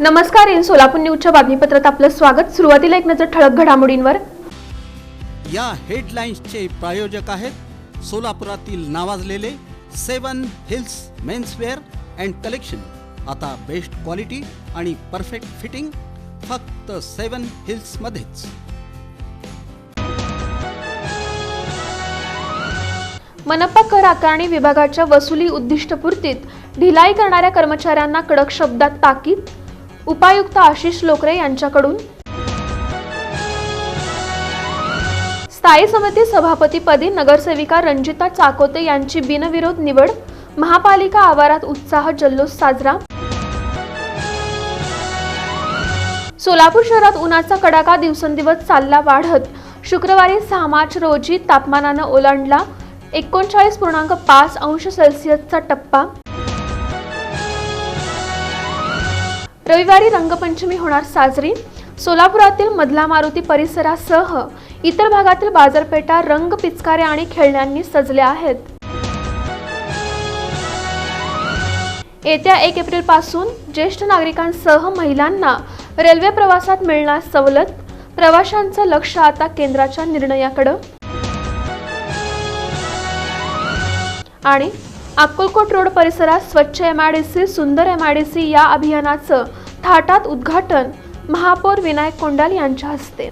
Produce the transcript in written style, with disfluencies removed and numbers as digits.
नमस्कार, इन सोलापूर न्यूजच्या बातमीपत्रात आपलं स्वागत। सुरुवातीला एक नजर ठळक घडामोडींवर। या हेडलाईन्सचे प्रायोजक आहेत सोलापुरातील नावाजलेले 7 हिल्स मेन्सवेअर अँड कलेक्शन। आता बेस्ट क्वालिटी आणि परफेक्ट फिटिंग फक्त 7 हिल्स मध्येच। मनपा कर आकारणी विभागाच्या वसुली उद्दिष्टपूर्तीत ढिलाई करणाऱ्या कर्मचाऱ्यांना कडक शब्दात ताकीद। उपायुक्त आशिष लोकरे यांच्याकडून। स्थायी समिती सभापतीपदी नगरसेविका रंजिता चाकोते यांची बिनविरोध निवड। महापालिका आवारात उत्साह जल्लोष साजरा। सोलापूर शहरात उन्हाचा कडाका दिवसेंदिवस चालला वाढत शुक्रवारी 6 मार्च रोजी तापमानाने ओलांडला 39.5 अंश सेल्सिअसचा टप्पा। रविवारी रंगपंचमी होणार साजरी। सोलापुरातील मधला मारुती परिसरासह इतर भागातील बाजारपेठा रंग, पिचकारे आणि खेळण्यांनी सजल्या आहेत। येत्या 1 एप्रिल पासून ज्येष्ठ नागरिकांसह महिलांना रेल्वे प्रवासात मिळणार सवलत। प्रवाशांचं लक्ष आता केंद्राच्या निर्णयाकडे। आणि अक्कलकोट रोड परिसरात स्वच्छ एमआयडीसी सुंदर एमआयडीसी या अभियानाचं थाटात उद्घाटन महापौर विनायक कोंडाल यांच्या हस्ते।